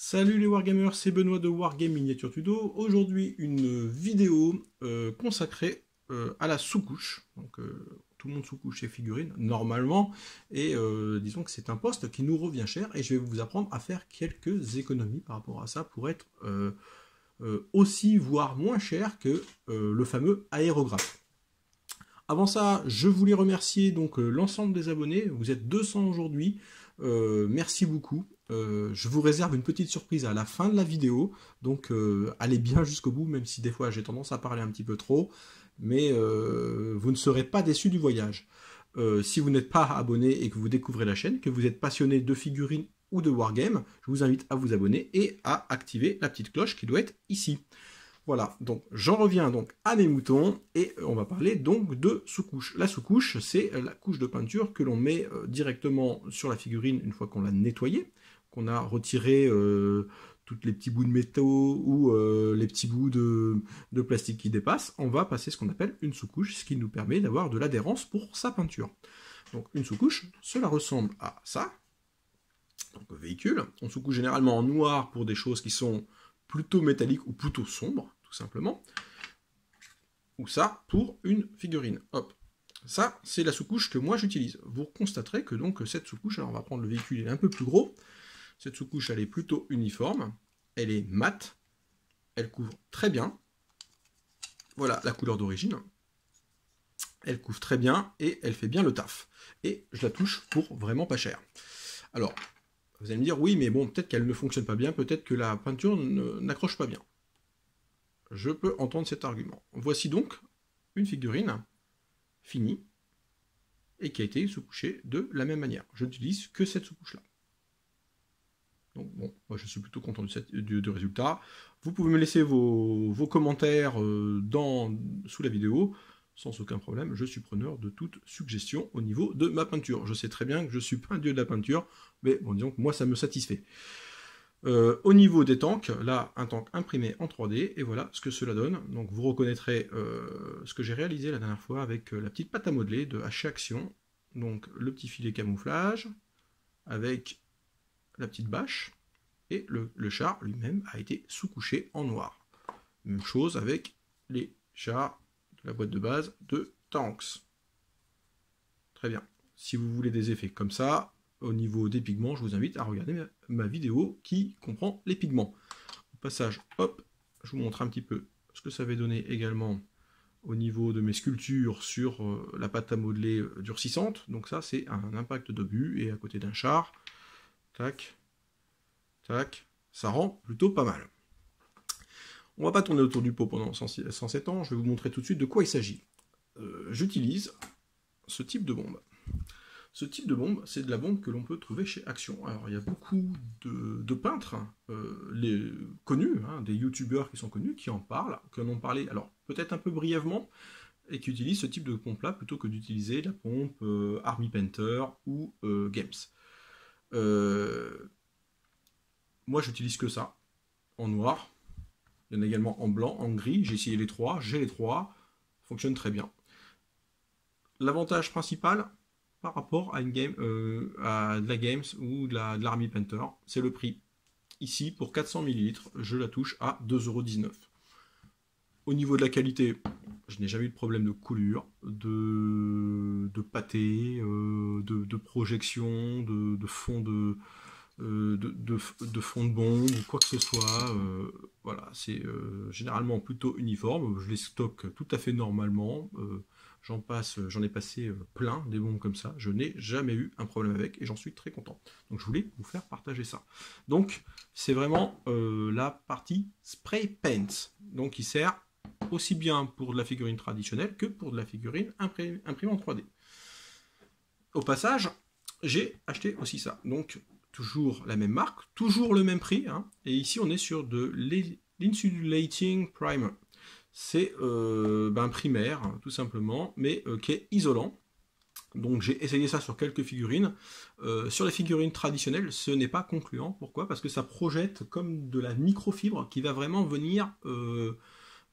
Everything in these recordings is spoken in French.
Salut les Wargamers, c'est Benoît de Wargame Miniature Tuto. Aujourd'hui, une vidéo consacrée à la sous-couche. Donc, tout le monde sous-couche ses figurines, normalement. Et disons que c'est un poste qui nous revient cher. Et je vais vous apprendre à faire quelques économies par rapport à ça pour être aussi, voire moins cher que le fameux aérographe. Avant ça, je voulais remercier donc l'ensemble des abonnés. Vous êtes 200 aujourd'hui. Merci beaucoup. Je vous réserve une petite surprise à la fin de la vidéo, donc allez bien jusqu'au bout, même si des fois j'ai tendance à parler un petit peu trop, mais vous ne serez pas déçus du voyage. Si vous n'êtes pas abonné et que vous découvrez la chaîne, que vous êtes passionné de figurines ou de wargame, je vous invite à vous abonner et à activer la petite cloche qui doit être ici. Voilà, donc j'en reviens donc à mes moutons et on va parler donc de sous-couche. La sous-couche, c'est la couche de peinture que l'on met directement sur la figurine une fois qu'on l'a nettoyée, qu'on a retiré tous les petits bouts de métaux ou les petits bouts de plastique qui dépassent. On va passer ce qu'on appelle une sous-couche, ce qui nous permet d'avoir de l'adhérence pour sa peinture. Donc une sous-couche, cela ressemble à ça. Donc véhicule, on sous-couche généralement en noir pour des choses qui sont plutôt métalliques ou plutôt sombres, tout simplement. Ou ça pour une figurine. Hop. Ça, c'est la sous-couche que moi j'utilise. Vous constaterez que donc cette sous-couche, alors on va prendre le véhicule, il est un peu plus gros. Cette sous-couche, elle est plutôt uniforme. Elle est mate. Elle couvre très bien. Voilà la couleur d'origine. Elle couvre très bien et elle fait bien le taf. Et je la touche pour vraiment pas cher. Alors, vous allez me dire, oui, mais bon, peut-être qu'elle ne fonctionne pas bien, peut-être que la peinture n'accroche pas bien. Je peux entendre cet argument. Voici donc une figurine finie et qui a été sous-couchée de la même manière. Je n'utilise que cette sous-couche-là. Donc bon, moi je suis plutôt content du résultat. Vous pouvez me laisser vos commentaires sous la vidéo, sans aucun problème. Je suis preneur de toute suggestion au niveau de ma peinture. Je sais très bien que je ne suis pas un dieu de la peinture, mais bon, disons que moi ça me satisfait. Au niveau des tanks, là, un tank imprimé en 3D, et voilà ce que cela donne. Donc vous reconnaîtrez ce que j'ai réalisé la dernière fois avec la petite pâte à modeler de HC Action. Donc le petit filet camouflage, avec la petite bâche, et le char lui-même a été sous-couché en noir. Même chose avec les chars de la boîte de base de Tanks. Très bien. Si vous voulez des effets comme ça, au niveau des pigments, je vous invite à regarder ma vidéo qui comprend les pigments. Au passage, hop, je vous montre un petit peu ce que ça avait donné également au niveau de mes sculptures sur la pâte à modeler durcissante. Donc ça, c'est un impact d'obus, et à côté d'un char, tac, tac, ça rend plutôt pas mal. On va pas tourner autour du pot pendant 107 ans, je vais vous montrer tout de suite de quoi il s'agit. J'utilise ce type de bombe. Ce type de bombe, c'est de la bombe que l'on peut trouver chez Action. Alors il y a beaucoup de peintres connus, hein, des youtubeurs qui sont connus, qui en parlent, qui en ont parlé, alors peut-être un peu brièvement, et qui utilisent ce type de pompe-là plutôt que d'utiliser la pompe Army Painter ou Games. Moi, j'utilise que ça, en noir. Il y en a également en blanc, en gris. J'ai essayé les trois, j'ai les trois. Fonctionne très bien. L'avantage principal par rapport à de la Games ou de l'Army Painter, c'est le prix. Ici, pour 400 ml, je la touche à 2,19 €. Au niveau de la qualité, je n'ai jamais eu de problème de coulure, de pâté, de projection, de fond de fond de bombe ou quoi que ce soit. Voilà, c'est généralement plutôt uniforme. Je les stocke tout à fait normalement. J'en ai passé plein des bombes comme ça. Je n'ai jamais eu un problème avec et j'en suis très content. Donc je voulais vous faire partager ça. Donc c'est vraiment la partie spray paint. Donc il sert aussi bien pour de la figurine traditionnelle que pour de la figurine imprimée en 3D. Au passage, j'ai acheté aussi ça. Donc toujours la même marque, toujours le même prix, hein, et ici on est sur de l'insulating primer. C'est un primaire, tout simplement, mais qui est isolant. Donc j'ai essayé ça sur quelques figurines. Sur les figurines traditionnelles, ce n'est pas concluant. Pourquoi? Parce que ça projette comme de la microfibre qui va vraiment venir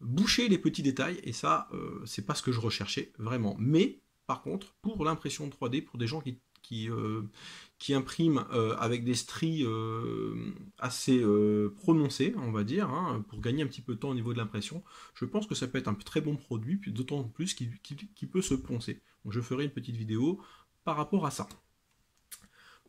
boucher les petits détails, et ça, c'est pas ce que je recherchais, vraiment. Mais, par contre, pour l'impression 3D, pour des gens qui qui imprime avec des stries assez prononcées, on va dire, hein, pour gagner un petit peu de temps au niveau de l'impression. Je pense que ça peut être un très bon produit, puis d'autant plus qu'il peut se poncer. Donc je ferai une petite vidéo par rapport à ça.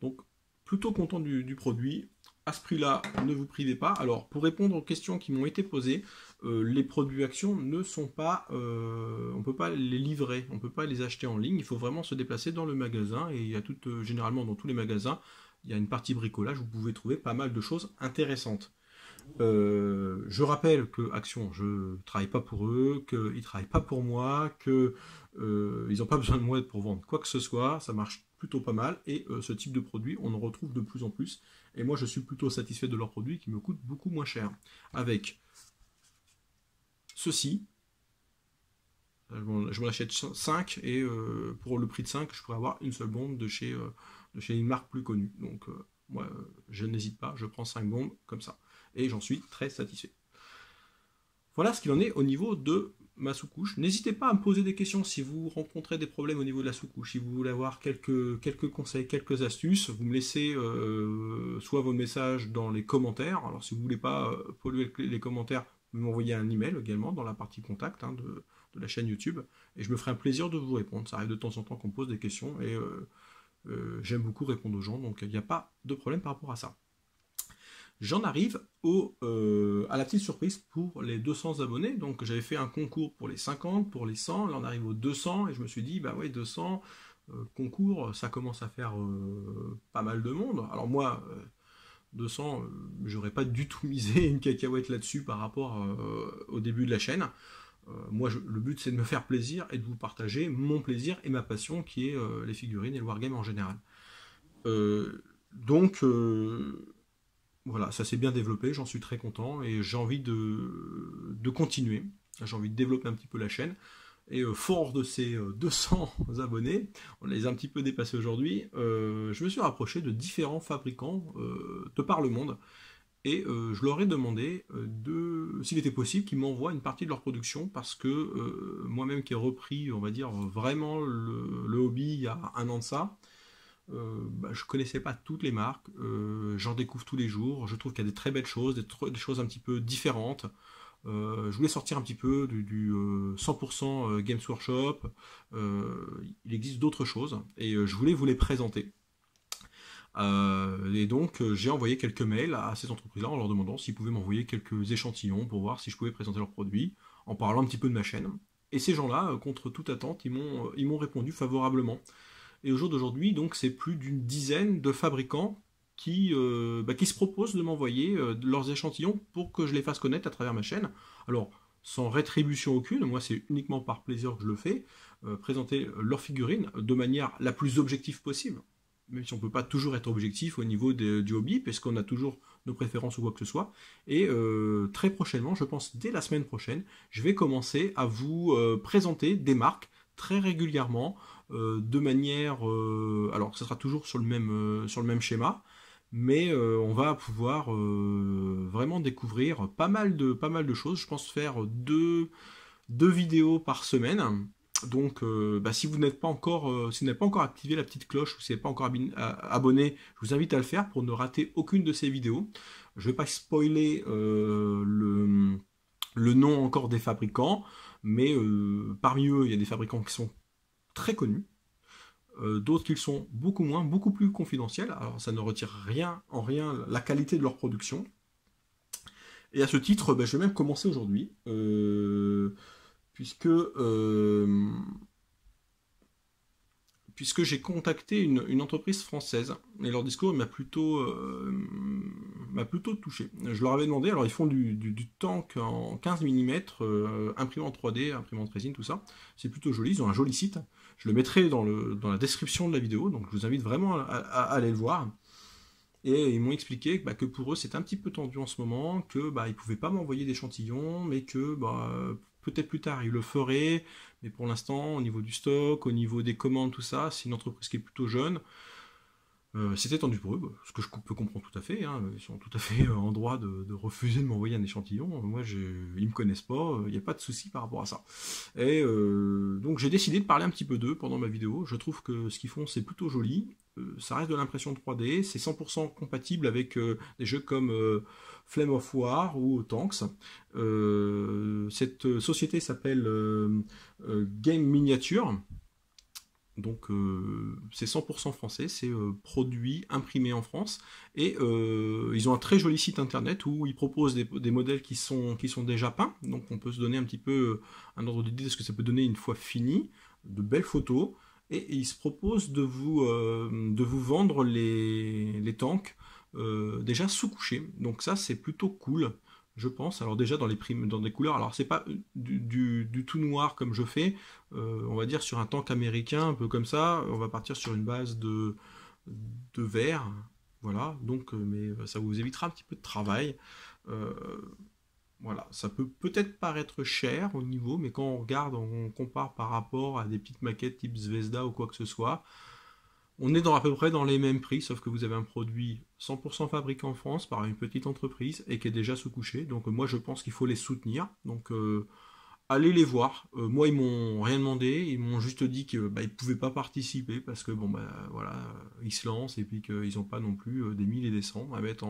Donc plutôt content du produit. À ce prix-là, ne vous privez pas. Alors, pour répondre aux questions qui m'ont été posées, les produits Action ne sont pas... on ne peut pas les livrer, on ne peut pas les acheter en ligne. Il faut vraiment se déplacer dans le magasin. Et il y a généralement, dans tous les magasins, il y a une partie bricolage où vous pouvez trouver pas mal de choses intéressantes. Je rappelle que Action, je ne travaille pas pour eux, qu'ils ne travaillent pas pour moi, qu'ils n'ont pas besoin de moi pour vendre quoi que ce soit. Ça marche plutôt pas mal. Et ce type de produit, on en retrouve de plus en plus. Et moi, je suis plutôt satisfait de leurs produits qui me coûtent beaucoup moins cher. Avec ceci, je m'en achète 5 et pour le prix de 5, je pourrais avoir une seule bombe de chez une marque plus connue. Donc, moi, je n'hésite pas, je prends 5 bombes comme ça. Et j'en suis très satisfait. Voilà ce qu'il en est au niveau de ma sous-couche. N'hésitez pas à me poser des questions si vous rencontrez des problèmes au niveau de la sous-couche, si vous voulez avoir quelques conseils, quelques astuces, vous me laissez soit vos messages dans les commentaires. Alors si vous ne voulez pas polluer les commentaires, vous m'envoyez un email également dans la partie contact de la chaîne YouTube, et je me ferai un plaisir de vous répondre. Ça arrive de temps en temps qu'on me pose des questions, et j'aime beaucoup répondre aux gens, donc il n'y a pas de problème par rapport à ça. J'en arrive à la petite surprise pour les 200 abonnés. Donc j'avais fait un concours pour les 50, pour les 100, là on arrive aux 200, et je me suis dit, bah ouais, 200, concours, ça commence à faire pas mal de monde. Alors moi, 200, j'aurais pas du tout misé une cacahuète là-dessus par rapport au début de la chaîne. Moi, le but c'est de me faire plaisir et de vous partager mon plaisir et ma passion qui est les figurines et le wargame en général. Donc... voilà, ça s'est bien développé, j'en suis très content et j'ai envie de continuer. J'ai envie de développer un petit peu la chaîne. Et fort de ces 200 abonnés, on les a un petit peu dépassés aujourd'hui, je me suis rapproché de différents fabricants de par le monde. Et je leur ai demandé s'il était possible qu'ils m'envoient une partie de leur production parce que moi-même qui ai repris, on va dire, vraiment le hobby il y a un an de ça, je connaissais pas toutes les marques, j'en découvre tous les jours, je trouve qu'il y a des très belles choses, des choses un petit peu différentes. Je voulais sortir un petit peu du 100% Games Workshop, il existe d'autres choses, et je voulais vous les présenter. Et donc j'ai envoyé quelques mails à ces entreprises-là en leur demandant s'ils pouvaient m'envoyer quelques échantillons pour voir si je pouvais présenter leurs produits, en parlant un petit peu de ma chaîne. Et ces gens-là, contre toute attente, ils m'ont répondu favorablement. Et au jour d'aujourd'hui, donc, c'est plus d'une dizaine de fabricants qui se proposent de m'envoyer leurs échantillons pour que je les fasse connaître à travers ma chaîne. Alors, sans rétribution aucune, moi c'est uniquement par plaisir que je le fais, présenter leurs figurines de manière la plus objective possible, même si on ne peut pas toujours être objectif au niveau du hobby, puisqu'on a toujours nos préférences ou quoi que ce soit. Et très prochainement, je pense dès la semaine prochaine, je vais commencer à vous présenter des marques très régulièrement, de manière... alors, ce sera toujours sur le même schéma, mais on va pouvoir vraiment découvrir pas mal de choses. Je pense faire deux vidéos par semaine. Donc, si vous n'êtes pas encore, si vous n'avez pas encore activé la petite cloche ou si vous n'êtes pas encore abonné, je vous invite à le faire pour ne rater aucune de ces vidéos. Je ne vais pas spoiler le nom encore des fabricants, mais parmi eux, il y a des fabricants qui sont très connus, d'autres qui sont beaucoup plus confidentiels. Alors ça ne retire en rien la qualité de leur production. Et à ce titre, je vais même commencer aujourd'hui, puisque j'ai contacté une entreprise française, et leur discours m'a plutôt touché. Je leur avais demandé, alors ils font du tank en 15 mm, imprimante 3D, imprimante résine, tout ça. C'est plutôt joli, ils ont un joli site. Je le mettrai dans la description de la vidéo, donc je vous invite vraiment à aller le voir. Et ils m'ont expliqué que pour eux c'est un petit peu tendu en ce moment, que ils ne pouvaient pas m'envoyer d'échantillons, mais que peut-être plus tard ils le feraient, mais pour l'instant au niveau du stock, au niveau des commandes, tout ça, c'est une entreprise qui est plutôt jeune. C'était tendu pour eux, ce que je peux comprendre tout à fait, hein, ils sont tout à fait en droit de refuser de m'envoyer un échantillon. Moi, ils me connaissent pas, il n'y a pas de souci par rapport à ça. Et donc j'ai décidé de parler un petit peu d'eux pendant ma vidéo. Je trouve que ce qu'ils font, c'est plutôt joli. Ça reste de l'impression 3D, c'est 100% compatible avec des jeux comme Flame of War ou Tanks. Cette société s'appelle Game Miniature. Donc c'est 100% français, c'est produit, imprimé en France, et ils ont un très joli site internet où ils proposent des modèles qui sont déjà peints, donc on peut se donner un petit peu un ordre d'idée de ce que ça peut donner une fois fini, de belles photos, et ils se proposent de vous vendre les tanks déjà sous-couchés, donc ça c'est plutôt cool. Je pense, alors déjà dans des couleurs, alors c'est pas du tout noir comme je fais, on va dire sur un tank américain, un peu comme ça, on va partir sur une base de vert, voilà, donc, mais ça vous évitera un petit peu de travail. Euh, voilà, ça peut peut-être paraître cher au niveau, mais quand on regarde, on compare par rapport à des petites maquettes type Zvezda ou quoi que ce soit, on est à peu près dans les mêmes prix, sauf que vous avez un produit 100% fabriqué en France par une petite entreprise et qui est déjà sous-couché. Donc moi je pense qu'il faut les soutenir. Donc allez les voir. Moi ils m'ont rien demandé, ils m'ont juste dit qu'ils ne pouvaient pas participer parce que bon voilà, ils se lancent et puis qu'ils n'ont pas non plus des milliers et des cents à mettre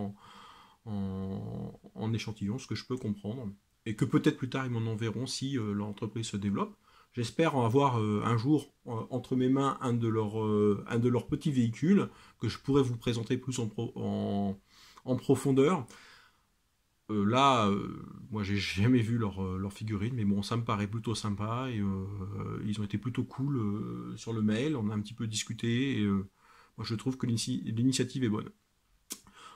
en échantillon, ce que je peux comprendre. Et que peut-être plus tard ils m'en enverront si l'entreprise se développe. J'espère en avoir un jour entre mes mains un de leurs petits véhicules que je pourrais vous présenter plus en profondeur. Là, moi j'ai jamais vu leur figurine, mais bon, ça me paraît plutôt sympa et ils ont été plutôt cool sur le mail. On a un petit peu discuté et moi je trouve que l'initiative est bonne.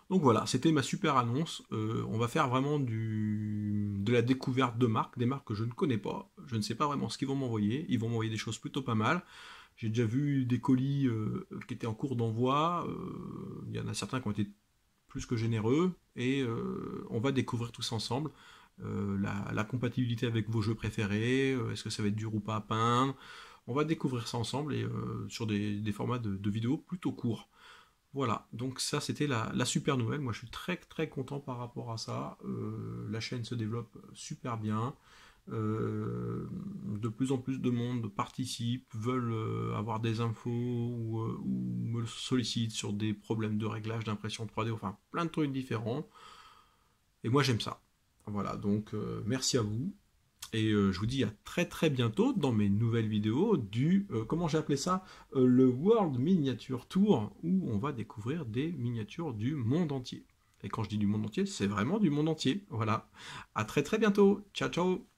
Donc voilà, c'était ma super annonce. On va faire vraiment de la découverte de marques, des marques que je ne connais pas. Je ne sais pas vraiment ce qu'ils vont m'envoyer. Ils vont m'envoyer des choses plutôt pas mal. J'ai déjà vu des colis qui étaient en cours d'envoi. Il y en a certains qui ont été plus que généreux. Et on va découvrir tous ensemble la compatibilité avec vos jeux préférés. Est-ce que ça va être dur ou pas à peindre? On va découvrir ça ensemble et sur des formats de vidéos plutôt courts. Voilà, donc ça c'était la super nouvelle. Moi je suis très très content par rapport à ça. La chaîne se développe super bien. De plus en plus de monde participe, veulent avoir des infos ou me sollicitent sur des problèmes de réglage d'impression 3D, enfin plein de trucs différents. Et moi j'aime ça. Voilà, donc merci à vous. Et je vous dis à très très bientôt dans mes nouvelles vidéos du, comment j'ai appelé ça, le World Miniature Tour, où on va découvrir des miniatures du monde entier. Et quand je dis du monde entier, c'est vraiment du monde entier. Voilà. À très très bientôt. Ciao ciao.